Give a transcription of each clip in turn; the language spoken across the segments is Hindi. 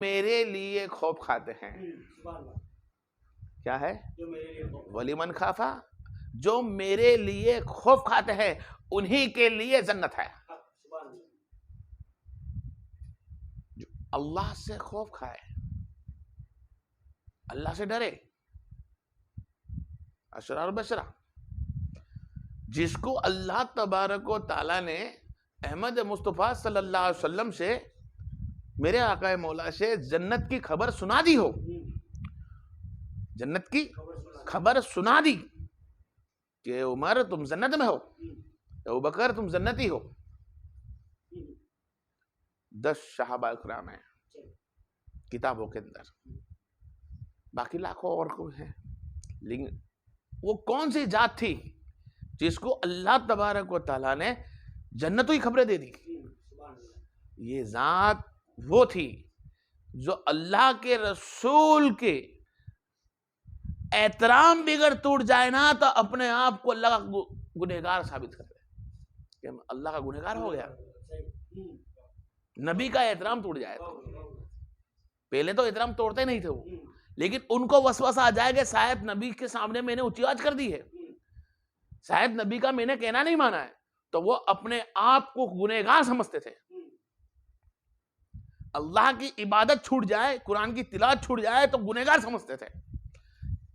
मेरे लिए खौफ खाते हैं। क्या है? वलीमन खाफा, जो मेरे लिए खौफ खाते हैं उन्हीं के लिए जन्नत है। जो अल्लाह से खौफ खाए, अल्लाह से डरे, अशरा और बशरा, जिसको अल्लाह तबारक व तआला ने अहमद मुस्तफ़ा सल्लल्लाहु अलैहि वसल्लम से, मेरे आका मौला से जन्नत की खबर सुना दी हो, जन्नत की खबर सुना दी कि उमर तुम जन्नत में हो, अबू बकर तुम जन्नती हो। 10 सहाबा इकराम है किताबों के अंदर, बाकी लाखों और कोई है, लेकिन वो कौन सी जात थी जिसको अल्लाह तबारक व तआला ने जन्नतों की खबरें दे दी? ये जात वो थी जो अल्लाह के रसूल के एहतराम भी अगर टूट जाए ना तो अपने आप को अल्लाह का गुनहगार साबित कर दे कि अल्लाह का गुनहगार हो गया। नबी का एहतराम टूट जाए तो, पहले तो एहतराम तोड़ते नहीं थे वो, लेकिन उनको वसवसा आ जाएगा शायद नबी के सामने मैंने ऊंची आवाज कर दी है, शायद नबी का मैंने कहना नहीं माना है, तो वो अपने आप को गुनहगार समझते थे। अल्लाह की इबादत छूट जाए, कुरान की तिलावत छूट जाए तो गुनहगार समझते थे।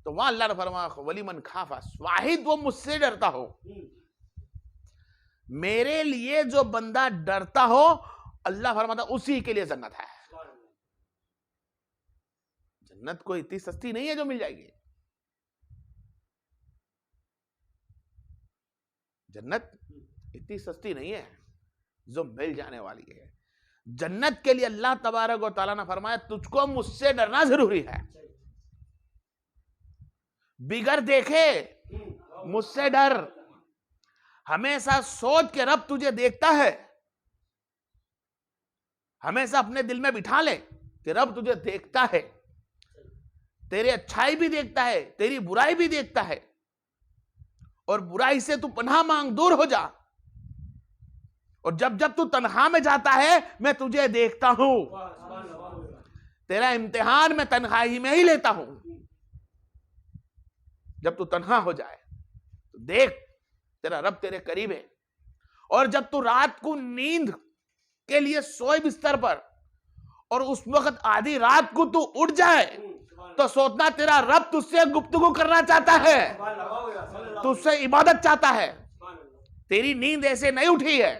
तो वहां अल्लाह ने फरमाया वलीमन खाफा, वाहिद वो मुझसे डरता हो, मेरे लिए जो बंदा डरता हो, अल्लाह फरमाता उसी के लिए जन्नत है। जन्नत कोई इतनी सस्ती नहीं है जो मिल जाएगी, जन्नत इतनी सस्ती नहीं है जो मिल जाने वाली है। जन्नत के लिए अल्लाह तबारक व तआला ने फरमाया तुझको मुझसे डरना जरूरी है, बिगर देखे मुझसे डर। हमेशा सोच के रब तुझे देखता है, हमेशा अपने दिल में बिठा ले कि रब तुझे देखता है, तेरी अच्छाई भी देखता है, तेरी बुराई भी देखता है, और बुराई से तू पनाह मांग, दूर हो जा। और जब जब तू तन्हा में जाता है मैं तुझे देखता हूं, तेरा इम्तिहान मैं तन्हाई में ही लेता हूं। जब तू तन्हा हो जाए तो देख तेरा रब तेरे करीब है। और जब तू रात को नींद के लिए सोए बिस्तर पर और उस वक्त आधी रात को तू उठ जाए तो सोचना तेरा रब तुझसे गुफ्तगू करना चाहता है, तुझसे इबादत चाहता है। तेरी नींद ऐसे नहीं उठी है,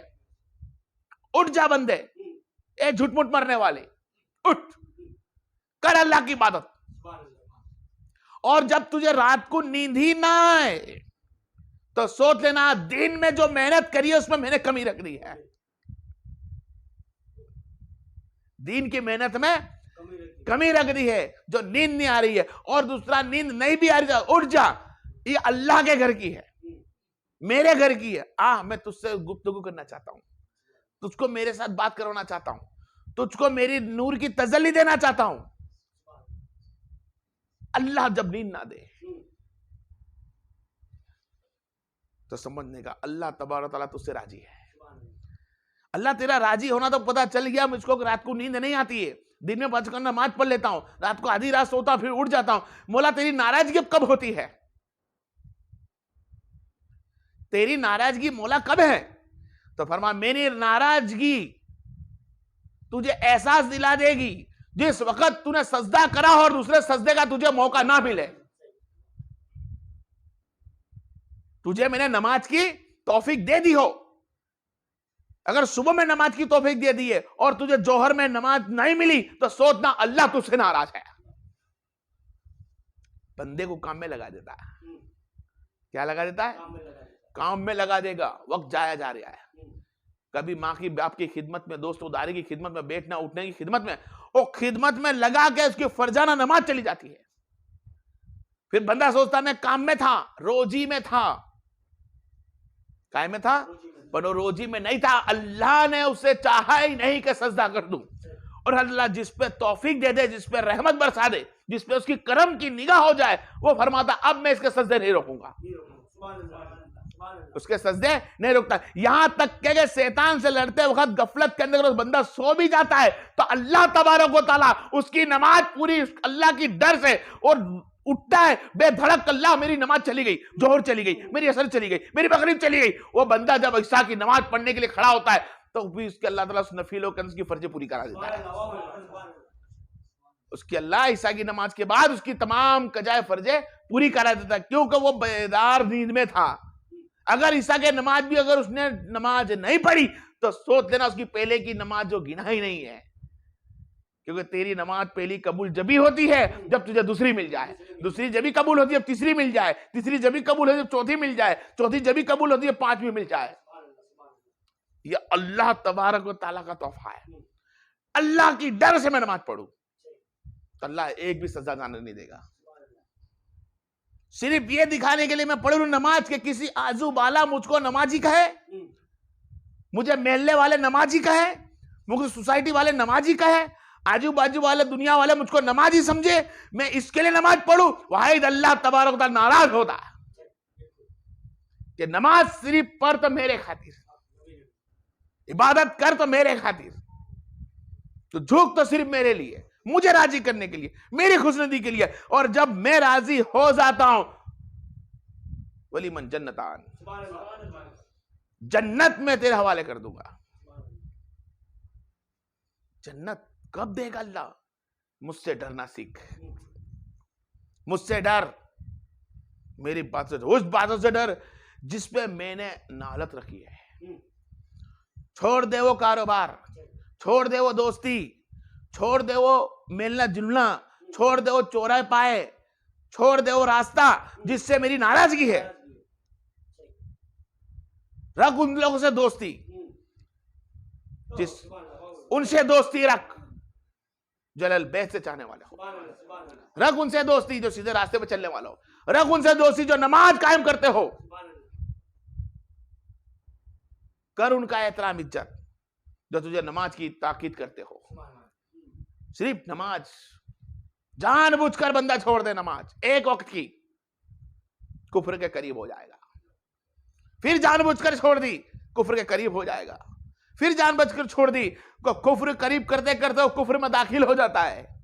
उठ जा बंदे, ए झूठ-मूठ मरने वाले, उठ कर अल्लाह की इबादत। और जब तुझे रात को नींद ही ना आए तो सोच लेना दिन में जो मेहनत करी है उसमें मैंने कमी रख दी है, दिन की मेहनत में कमी रख दी है जो नींद नहीं आ रही है। और दूसरा, नींद नहीं भी आ रही है उठ जा, ये अल्लाह के घर की है, मेरे घर की है। मैं तुझसे गुफ्तगू करना चाहता हूं, तुझको मेरे साथ बात करवाना चाहता हूं, तुझको मेरी नूर की तजल्ली देना चाहता हूं। अल्लाह जब नींद ना दे तो समझने का अल्लाह तबारक तआला तुझसे राजी है। अल्लाह तेरा राजी होना तो पता चल गया मुझको रात को नींद नहीं आती है, दिन में 5 नमाज पढ़ लेता हूं, रात को आधी रात सोता फिर उठ जाता हूं। मौला तेरी नाराजगी कब होती है? तेरी नाराजगी मौला कब है? तो फरमा मेरी नाराजगी तुझे एहसास दिला देगी जिस वक्त तूने सजदा करा और दूसरे सजदे का तुझे मौका ना मिले। तुझे मैंने नमाज की तौफीक दे दी हो, अगर सुबह में नमाज की तौफीक दे दी है और तुझे जोहर में नमाज नहीं मिली तो सोचना अल्लाह तुझसे नाराज है। बंदे को काम में लगा देता है, क्या लगा देता है? काम में लगा देगा, वक्त जाया जा रहा है। कभी माँ की बाप की खिदमत में, दोस्त उदारी की खिदमत में, बैठना उठने की खिदमत में, वो खिदमत में लगा के उसकी फरजाना नमाज चली जाती है। फिर बंदा सोचता मैं काम में था, रोजी में था, काय में था, पर रोजी में नहीं था। अल्लाह ने उसे चाहा ही नहीं कि सजदा कर दूं। और अल्लाह जिस पे तौफीक दे दे, जिस पे रहमत बरसा दे, जिस पे उसकी करम की निगाह हो जाए, वो फरमाता अब मैं इसके सजदे नहीं रोकूंगा। उसके सजदे नहीं रुकता। यहां तक के शैतान से लड़ते वक्त गफलत के अंदर अगर बंदा सो भी जाता है तो अल्लाह तबारक व तआला उसकी नमाज पूरी अल्लाह की डर से और उठता है बेधड़क, अल्लाह मेरी नमाज चली गई, जोहर चली गई, मेरी असर चली गई, मेरी मगरिब चली गई। वो बंदा जब इशा की नमाज पढ़ने के लिए खड़ा होता है तो भी उसके अल्लाह ताला उस नफीलों के उसकी फर्ज पूरी करा देता है। उसकी अल्लाह ईसा की नमाज के बाद उसकी तमाम कजाए फर्जे पूरी करा देता है, क्योंकि वो बेदार नींद में था। अगर ईसा के नमाज भी अगर उसने नमाज नहीं पढ़ी तो सोच लेना उसकी पहले की नमाज जो गिना ही नहीं है, क्योंकि तेरी नमाज पहली कबूल जभी होती है जब तुझे दूसरी मिल जाए, दूसरी जभी कबूल होती है जब तीसरी मिल जाए, तीसरी जभी कबूल होती है जब चौथी मिल जाए, चौथी जभी कबूल होती है पांचवी मिल जाए। यह अल्लाह तबारक व तआला का तोहफा है। अल्लाह की डर से मैं नमाज पढ़ूं तो अल्लाह एक भी सजा जाने नहीं देगा। सिर्फ ये दिखाने के लिए मैं पढ़ लूं नमाज के किसी आजू बाला मुझको नमाजी कहे, मुझे मेलने वाले नमाजी कहे, मुझे सोसाइटी वाले नमाजी कहे, आजू बाजू वाले दुनिया वाले मुझको नमाजी समझे, मैं इसके लिए नमाज पढ़ूं, वाहिद अल्लाह तबारक व तआला नाराज होता है कि नमाज सिर्फ पढ़ तो मेरे खातिर, इबादत कर तो मेरे खातिर, तो झुक तो सिर्फ मेरे लिए, मुझे राजी करने के लिए, मेरी खुशनुदी के लिए। और जब मैं राजी हो जाता हूं वली मन जन्नतान, जन्नत में तेरे हवाले कर दूंगा। जन्नत कब देगा अल्लाह? मुझसे डरना सीख, मुझसे डर, मेरी बात से, उस बातों से डर जिस पे मैंने नालत रखी है। छोड़ दे वो कारोबार, छोड़ दे वो दोस्ती, छोड़ दे वो मिलना जुलना, छोड़ दे वो चौराहे पाए, छोड़ दे वो रास्ता जिससे मेरी नाराजगी है। रख उन लोगों से दोस्ती जिस, उनसे दोस्ती रख जो अहल बैत से चाहने वाले हो। रख उनसे दोस्ती जो सीधे रास्ते पे चलने वाला हो। रख उनसे दोस्ती जो नमाज कायम करते हो। कर उनका एहतराम इज्जत जो तुझे नमाज की ताकीद करते हो। सिर्फ नमाज जानबूझकर बंदा छोड़ दे, नमाज एक वक्त की, कुफ्र के करीब हो जाएगा। फिर जानबूझकर छोड़ दी, कुफ्र के करीब हो जाएगा। फिर जानबूझकर छोड़ दी, कुफ्र करीब करते करते कुफ्र में दाखिल हो जाता है।